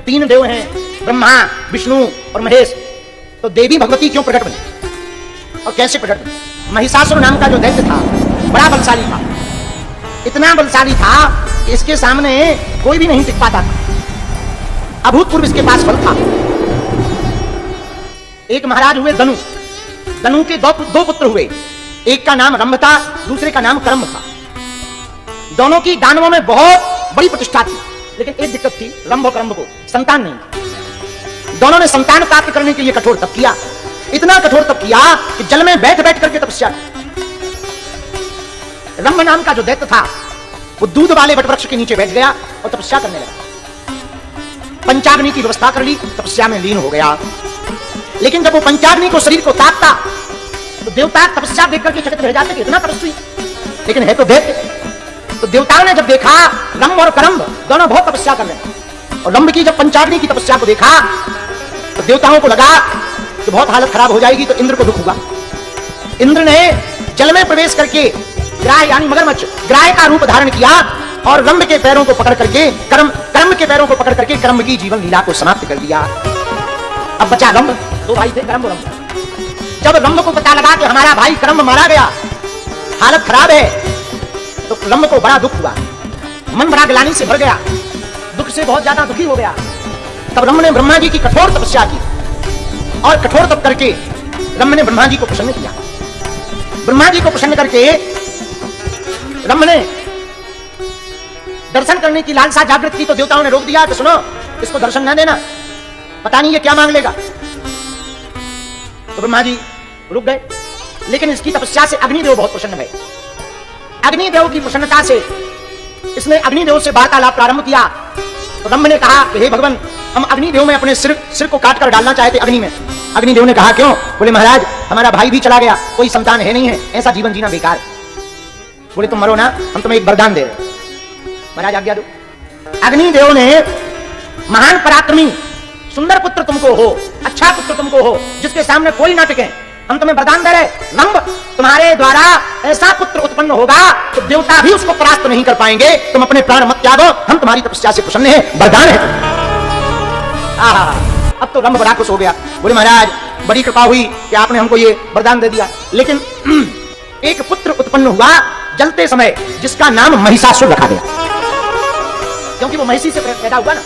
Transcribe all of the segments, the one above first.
तीन देव हैं, ब्रह्मा, विष्णु और महेश, तो देवी भगवती क्यों प्रकट बनी और कैसे प्रकट बनी? महिषासुर नाम का जो दैत्य था बड़ा बलशाली था, इतना बलशाली था कि इसके सामने कोई भी नहीं टिक पाता था। अभूतपूर्व इसके पास बल था। एक महाराज हुए दनु, दनु के दो पुत्र हुए, एक का नाम रंभ था, दूसरे का नाम करम्भ था। दोनों की दानवों में बहुत बड़ी प्रतिष्ठा थी, लेकिन एक दिक्कत थी, रंभ और करम्भ को संतान नहीं। दोनों ने संतान प्राप्त करने के लिए कठोर तप किया, इतना कठोर तप किया कि जल में बैठ बैठ करके तपस्या। रंभ नाम का जो दैत्य था वो दूध वाले वटवृक्ष के नीचे बैठ गया और तपस्या करने लगा। पंचाग्नि की व्यवस्था कर ली, तपस्या में लीन हो गया। लेकिन जब वो पंचाग्नि को शरीर को ताकता तो देवता तपस्या देख करके चकित रह जाते कि इतना तपस्वी, लेकिन है तो दैत्य। तो देवताओं ने जब देखा रंभ और करम्भ दोनों बहुत तपस्या कर रहे हैं, और रंभ की जब पंचाग्नि की तपस्या को देखा तो देवताओं को लगा कि बहुत हालत खराब हो जाएगी, तो इंद्र को दुख हुआ। इंद्र ने जल में प्रवेश करके ग्राह यानी मगरमच्छ ग्राह का रूप धारण किया और रंभ के पैरों को पकड़ करके करम्भ के पैरों को पकड़ करके करम्भ की जीवन लीला को समाप्त कर दिया। अब बचा रंभ, दो भाई थे करम्भ और रंभ। जब रंभ को पता लगा कि हमारा भाई करम्भ मारा गया, हालत खराब है, तो रंभ को बड़ा दुख हुआ, मन बड़ा ग्लानि से भर गया, दुख से बहुत ज्यादा दुखी हो गया। तब रंभ ने ब्रह्मा जी की कठोर तपस्या की और कठोर तप करके रंभ ने ब्रह्मा जी को प्रसन्न किया। ब्रह्मा जी को प्रसन्न करके रंभ ने दर्शन करने की लालसा जागृत की, तो देवताओं ने रोक दिया कि सुनो, इसको दर्शन न देना, पता नहीं ये क्या मांग लेगा। तो ब्रह्मा जी रुक गए, लेकिन इसकी तपस्या से अग्निदेव बहुत प्रसन्न हुए। अग्निदेव की प्रसन्नता से इसने अग्निदेव से वार्तालाप प्रारंभ किया। तो रंभ ने कहा कि हे भगवान, हम अग्निदेव में अपने सिर को काट कर डालना चाहते अग्नि में। अग्निदेव ने कहा क्यों? बोले महाराज, हमारा भाई भी चला गया, कोई संतान है नहीं है, ऐसा जीवन जीना बेकार। बोले तुम मरो ना, हम तुम्हें एक वरदान दे रहे। महाराज आज्ञा दो। अग्निदेव ने महान पराक्रमी सुंदर पुत्र तुमको हो, अच्छा पुत्र तुमको हो, जिसके सामने कोई ना टिके, हम तुम्हें वरदान दे रहे। रंभ, तुम्हारे द्वारा ऐसा पुत्र उत्पन्न होगा तो देवता भी उसको परास्त नहीं कर पाएंगे। तुम अपने प्राण मत त्यागो, हम तुम्हारी तपस्या से प्रसन्न हैं, वरदान है। अब तो रंभ बड़ा खुश हो गया। बोले महाराज, बड़ी कृपा हुई कि आपने हमको ये वरदान दे दिया। लेकिन एक पुत्र उत्पन्न हुआ जलते समय, जिसका नाम महिषासुर रखा गया, क्योंकि वो महिषी से पैदा हुआ ना।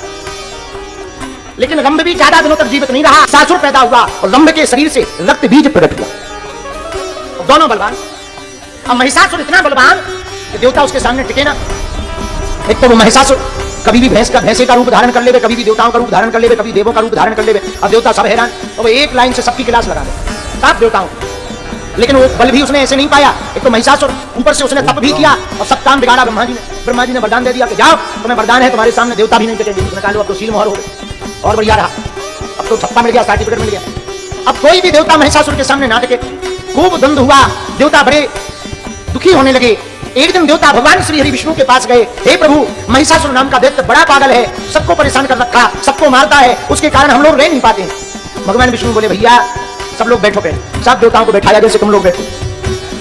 लेकिन रंभ भी ज्यादा दिनों तक जीवित नहीं रहा, सासुर पैदा हुआ और रंभ के शरीर से रक्त बीज प्रकट हुआ, दोनों बलवान। अब महिषासुर इतना बलवान कि देवता उसके सामने टिके ना। एक तो वो महिषासुर कभी भी भैंसे का रूप धारण कर लेवे, कभी भी देवताओं का रूप धारण कर लेवे, कभी देवों का रूप धारण कर लेवे। अब देवता सब हैरान, और वो एक लाइन से सबकी क्लास लगा दे, सब देवताओं। लेकिन वो बल भी उसने ऐसे नहीं पाया। एक तो महिषासुर, ऊपर से उसने तप भी किया और सब काम बिगाड़ा ब्रह्मा जी ने। ब्रह्मा जी ने वरदान दे दिया कि जाओ, तुम्हें वरदान है, तुम्हारे सामने देवता भी नहीं टिकेंगे। उसने कहा लो, अब तो सील मोहर हो गए, और बढ़िया रहा, अब तो छप्पा मिल गया, सर्टिफिकेट मिल गया। अब कोई भी देवता महिषासुर के सामने ना टिके। खूब द्वंद हुआ, देवता बड़े दुखी होने लगे। एक दिन देवता भगवान श्री हरि विष्णु के पास गए। हे प्रभु, महिषासुर नाम का दैत्य बड़ा पागल है, सबको परेशान कर रखा, सबको मारता है, उसके कारण हम लोग रह नहीं पाते। भगवान विष्णु बोले भैया सब लोग बैठो, सब देवताओं को बैठाया जैसे तुम लोग बैठो।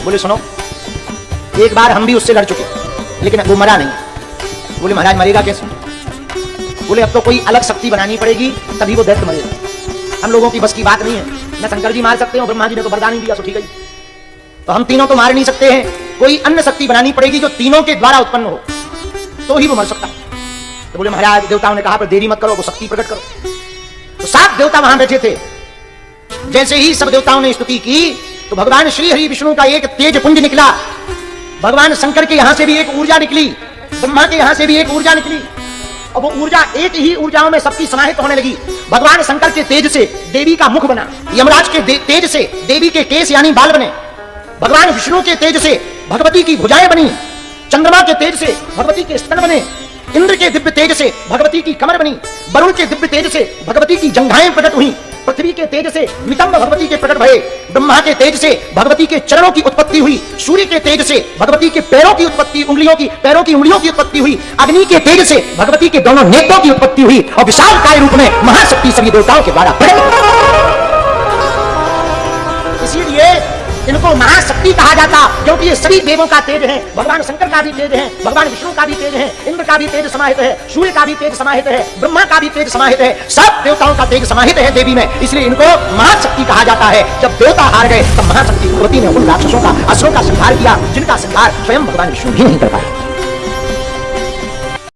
बोले सुनो, एक बार हम भी उससे लड़ चुके, लेकिन वो मरा नहीं। बोले महाराज मरेगा कैसे? बोले अब तो कोई अलग शक्ति बनानी पड़ेगी, तभी वो दैत्य मरेगा। हम लोगों की बस की बात नहीं है, न शंकर जी मार सकते हो, ब्रह्मा जी ने तो वरदान ही दिया, तो ठीक है, तो हम तीनों तो मार नहीं सकते हैं, कोई अन्य शक्ति बनानी पड़ेगी जो तीनों के द्वारा उत्पन्न हो, तो ही वो मर सकता है। तो बोले महाराज, देवताओं ने कहा पर देरी मत करो, वो शक्ति प्रकट करो। तो 7 देवता वहां बैठे थे। जैसे ही सब देवताओं ने स्तुति की तो भगवान श्री हरि विष्णु का एक तेज पुंज निकला। भगवान शंकर के यहां से भी एक ऊर्जा निकली, ब्रह्मा के यहां से भी एक ऊर्जा निकली, और वो ऊर्जा एक ही ऊर्जाओं में सबकी समाहित होने लगी। भगवान शंकर के तेज से देवी का मुख बना, यमराज के तेज से देवी के केस यानी बाल बने, भगवान विष्णु के तेज से भगवती की भुजाएं बनी, चंद्रमा के तेज से भगवती के स्तन बने, इंद्र के दिव्य तेज से भगवती की कमर बनी, वरुण के दिव्य तेज से भगवती की जंघाएं प्रकट हुई, पृथ्वी के तेज से नितंब भगवती के प्रकट भये, ब्रह्मा के तेज से भगवती के चरणों की उत्पत्ति हुई, सूर्य के तेज से भगवती के पैरों की उत्पत्ति, पैरों की उंगलियों की उत्पत्ति हुई, अग्नि के तेज से भगवती के दोनों नेत्रों की उत्पत्ति हुई, और विशालकाय रूप में महाशक्ति सभी देवताओं के द्वारा प्रकट। इसीलिए इनको महाशक्ति कहा जाता, क्योंकि ये सभी देवों का तेज है। भगवान शंकर का भी तेज है, भगवान विष्णु का भी तेज है, इंद्र का भी तेज समाहित है, सूर्य का भी तेज समाहित है, ब्रह्मा का भी तेज समाहित है, सब देवताओं का तेज समाहित है देवी में, इसलिए इनको महाशक्ति कहा जाता है। जब देवता हार गए तब महाशक्ति भगवती ने उन राक्षसों का, असुरों का संहार किया, जिनका संहार स्वयं भगवान विष्णु भी नहीं कर पाए।